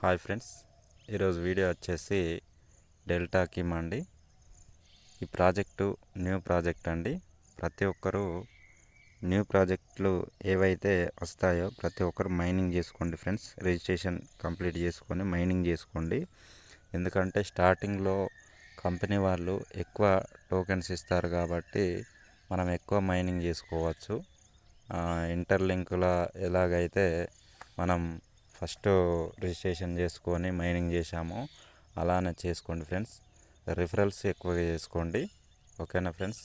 Hi friends, ఈరోజు video వచ్చేసి delta Kim అండి. ఈ ప్రాజెక్టు న్యూ ప్రాజెక్ట్ అండి. ప్రతి ఒక్కరూ న్యూ ప్రాజెక్టులు ఏవైతే వస్తాయో ప్రతి ఒక్కరు మైనింగ్ చేసుకోండి ఫ్రెండ్స్. రిజిస్ట్రేషన్ కంప్లీట్ చేసుకొని మైనింగ్ చేసుకోండి. ఎందుకంటే స్టార్టింగ్లో కంపెనీ వాళ్ళు ఎక్కువ టోకెన్స్ ఇస్తారు కాబట్టి మనం ఎక్కువ మైనింగ్ చేసుకోవచ్చు. ఇంటర్లింకుల ఎలాగైతే మనం ఫస్ట్ రిజిస్ట్రేషన్ చేసుకొని మైనింగ్ చేశామో అలానే చేసుకోండి ఫ్రెండ్స్. రిఫరల్స్ ఎక్కువగా చేసుకోండి, ఓకేనా ఫ్రెండ్స్.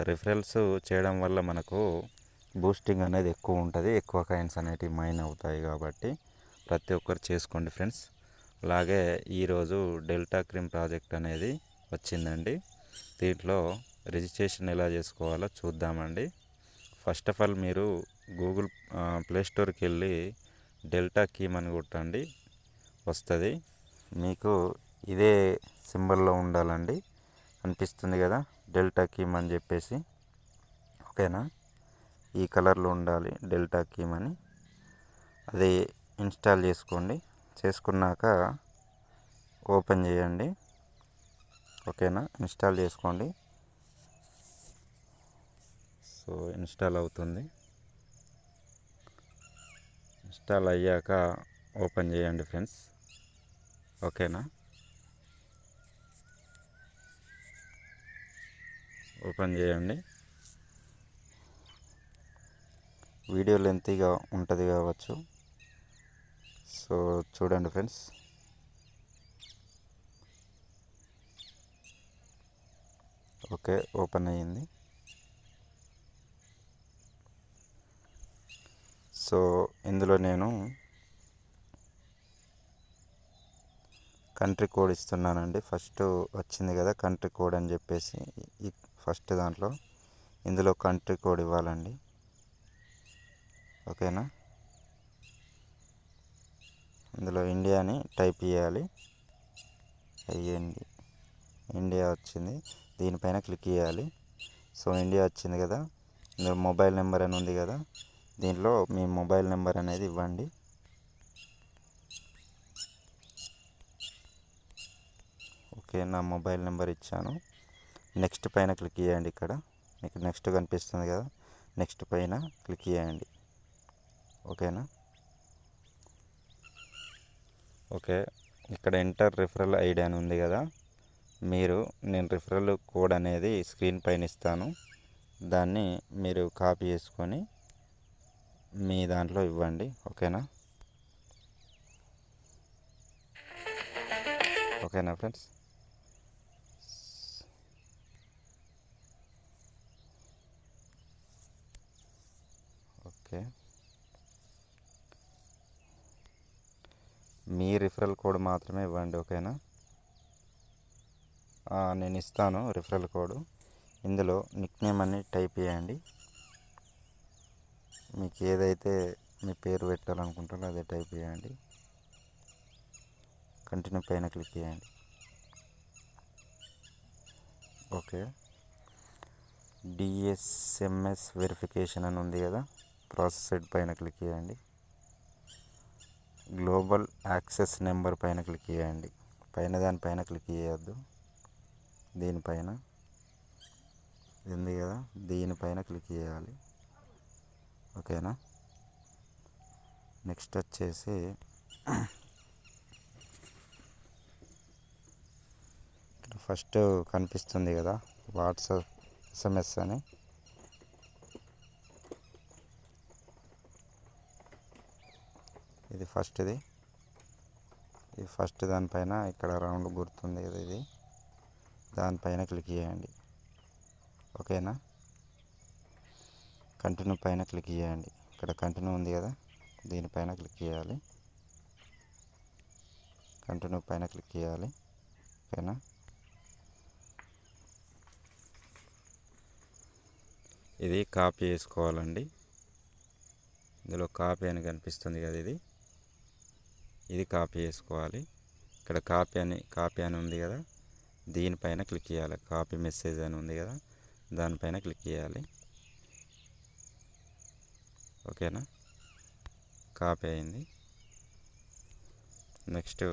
రిఫరల్స్ చేయడం వల్ల మనకు బూస్టింగ్ అనేది ఎక్కువ ఉంటుంది, ఎక్కువ కాయిన్స్ అనేటివి మైన్ అవుతాయి కాబట్టి ప్రతి ఒక్కరు చేసుకోండి ఫ్రెండ్స్. అలాగే ఈరోజు డెల్టా క్రిమ్ ప్రాజెక్ట్ అనేది వచ్చిందండి. దీంట్లో రిజిస్ట్రేషన్ ఎలా చేసుకోవాలో చూద్దామండి. ఫస్ట్ ఆఫ్ ఆల్ మీరు గూగుల్ ప్లేస్టోర్కి వెళ్ళి డెల్టా కీమ్ అని కొట్టండి, వస్తుంది. మీకు ఇదే సింబల్లో ఉండాలండి, అనిపిస్తుంది కదా డెల్టా కీమ్ అని చెప్పేసి, ఓకేనా. ఈ కలర్లో ఉండాలి డెల్టా కీమ్ అని. అది ఇన్స్టాల్ చేసుకోండి. చేసుకున్నాక ఓపెన్ చేయండి, ఓకేనా. ఇన్స్టాల్ చేసుకోండి. సో ఇన్స్టాల్ అవుతుంది. ఇన్స్టాల్ అయ్యాక ఓపెన్ చేయండి ఫ్రెండ్స్, ఓకేనా. ఓపెన్ చేయండి. వీడియో లెంతీగా ఉంటుంది కావచ్చు, సో చూడండి ఫ్రెండ్స్. ఓకే, ఓపెన్ అయ్యింది. సో ఇందులో నేను కంట్రీ కోడ్ ఇస్తున్నానండి. ఫస్ట్ వచ్చింది కదా కంట్రీ కోడ్ అని చెప్పేసి, ఈ ఫస్ట్ దాంట్లో ఇందులో కంట్రీ కోడ్ ఇవ్వాలండి, ఓకేనా. ఇందులో ఇండియా అని టైప్ చేయాలి. అయ్యింది, ఇండియా వచ్చింది. దీనిపైన క్లిక్ చేయాలి. సో ఇండియా వచ్చింది కదా. ఇందులో మొబైల్ నెంబర్ అని ఉంది కదా, దీంట్లో మీ మొబైల్ నెంబర్ అనేది ఇవ్వండి. ఓకే, నా మొబైల్ నెంబర్ ఇచ్చాను. నెక్స్ట్ పైన క్లిక్ చేయండి. ఇక్కడ మీకు నెక్స్ట్ కనిపిస్తుంది కదా, నెక్స్ట్ పైన క్లిక్ చేయండి, ఓకేనా. ఓకే, ఇక్కడ ఎంటర్ రిఫరల్ ఐడి అని ఉంది కదా, నేను రిఫరల్ కోడ్ అనేది స్క్రీన్ పైన ఇస్తాను. దాన్ని మీరు కాపీ చేసుకొని మీ దాంట్లో ఇవ్వండి, ఓకేనా. ఓకేనా ఫ్రెండ్స్. ఓకే, మీ రిఫరల్ కోడ్ మాత్రమే ఇవ్వండి, ఓకేనా. నేను ఇస్తాను రిఫరల్ కోడ్. ఇందులో నిక్ నేమ్ అని టైప్ చేయండి. మీకు ఏదైతే మీ పేరు పెట్టాలనుకుంటారో అదే టైప్ చేయండి. కంటిన్యూ పైన క్లిక్ చేయండి. ఓకే, డిఎస్ఎంఎస్ వెరిఫికేషన్ అని ఉంది కదా, ప్రాసెస్డ్ పైన క్లిక్ చేయండి. గ్లోబల్ యాక్సెస్ నెంబర్ పైన క్లిక్ చేయండి. దానిపైన క్లిక్ చేయొద్దు, దీనిపైన ఉంది కదా, దీనిపైన క్లిక్ చేయాలి, ఓకేనా. నెక్స్ట్ వచ్చేసి ఫస్ట్ కనిపిస్తుంది కదా వాట్సాప్ ఎస్ఎంఎస్ అని, ఇది ఫస్ట్ది. ఈ ఫస్ట్ దానిపైన ఇక్కడ రౌండ్ గుర్తుంది కదా, ఇది దానిపైన క్లిక్ చేయండి, ఓకేనా. కంటిన్యూ పైన క్లిక్ చేయండి. ఇక్కడ కంటిన్యూ ఉంది కదా, దీనిపైన క్లిక్ చేయాలి. కంటిన్యూ పైన క్లిక్ చేయాలి, ఓకేనా. ఇది కాపీ చేసుకోవాలండి. ఇందులో కాపీ అని కనిపిస్తుంది కదా, ఇది కాపీ చేసుకోవాలి. ఇక్కడ కాపీ అని ఉంది కదా, దీనిపైన క్లిక్ చేయాలి. కాపీ మెసేజ్ అని ఉంది కదా, దానిపైన క్లిక్ చేయాలి, ఓకేనా. కాపీ అయింది. నెక్స్ట్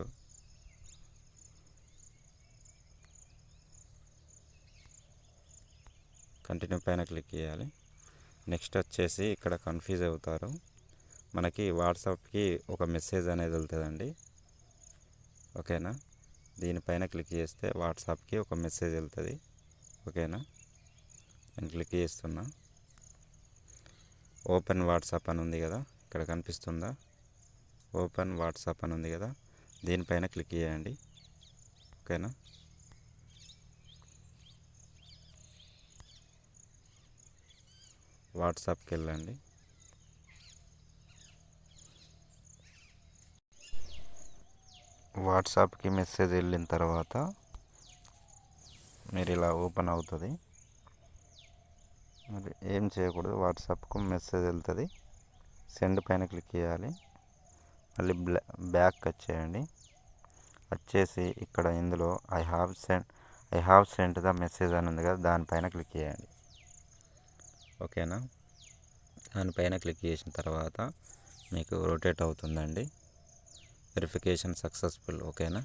కంటిన్యూ పైన క్లిక్ చేయాలి. నెక్స్ట్ వచ్చేసి ఇక్కడ కన్ఫ్యూజ్ అవుతారు. మనకి వాట్సాప్కి ఒక మెసేజ్ అనేది వెళ్తుందండి. ఓకేనా, దీనిపైన క్లిక్ చేస్తే వాట్సాప్కి ఒక మెసేజ్ వెళ్తుంది. ఓకేనా, నేను క్లిక్ చేస్తున్నా. ఓపెన్ వాట్సాప్ అని ఉంది కదా, ఇక్కడ కనిపిస్తుందా? ఓపెన్ వాట్సాప్ అని ఉంది కదా, దీనిపైన క్లిక్ చేయండి. ఓకేనా, వాట్సాప్కి వెళ్ళండి. వాట్సాప్కి మెసేజ్ వెళ్ళిన తర్వాత మీరు ఇలా ఓపెన్ అవుతుంది. మరి ఏం చేయకూడదు, వాట్సాప్కు మెసేజ్ వెళ్తుంది. సెండ్ పైన క్లిక్ చేయాలి. మళ్ళీ బ్యాక్ వచ్చేయండి. వచ్చేసి ఇక్కడ ఇందులో I have sent the message అని ఉంది కదా, దానిపైన క్లిక్ చేయండి. ఓకేనా, దానిపైన క్లిక్ చేసిన తర్వాత మీకు రొటేట్ అవుతుందండి. Verification successful. ఓకేనా,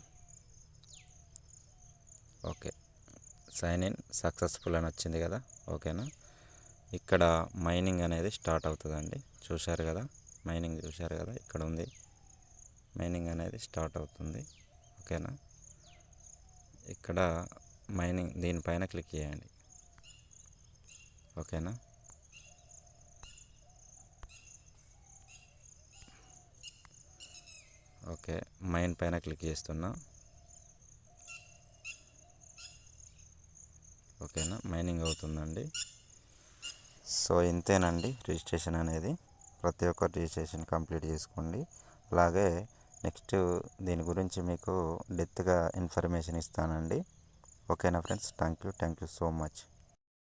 ఓకే, సైన్ ఇన్ సక్సెస్ఫుల్ అని వచ్చింది కదా. ఓకేనా, ఇక్కడ మైనింగ్ అనేది స్టార్ట్ అవుతుందండి. చూశారు కదా, మైనింగ్ చూశారు కదా, ఇక్కడ ఉంది మైనింగ్ అనేది స్టార్ట్ అవుతుంది. ఓకేనా, ఇక్కడ మైనింగ్ దీనిపైన క్లిక్ చేయండి. ఓకేనా, ఓకే, మైన్ పైన క్లిక్ చేస్తున్నా. ఓకేనా, మైనింగ్ అవుతుందండి. సో ఇంతేనండి రిజిస్ట్రేషన్ అనేది. ప్రతి ఒక్క రిజిస్ట్రేషన్ కంప్లీట్ చేసుకోండి. అలాగే నెక్స్ట్ దీని గురించి మీకు డెప్త్గా ఇన్ఫర్మేషన్ ఇస్తానండి. ఓకేనా friends, thank you so much.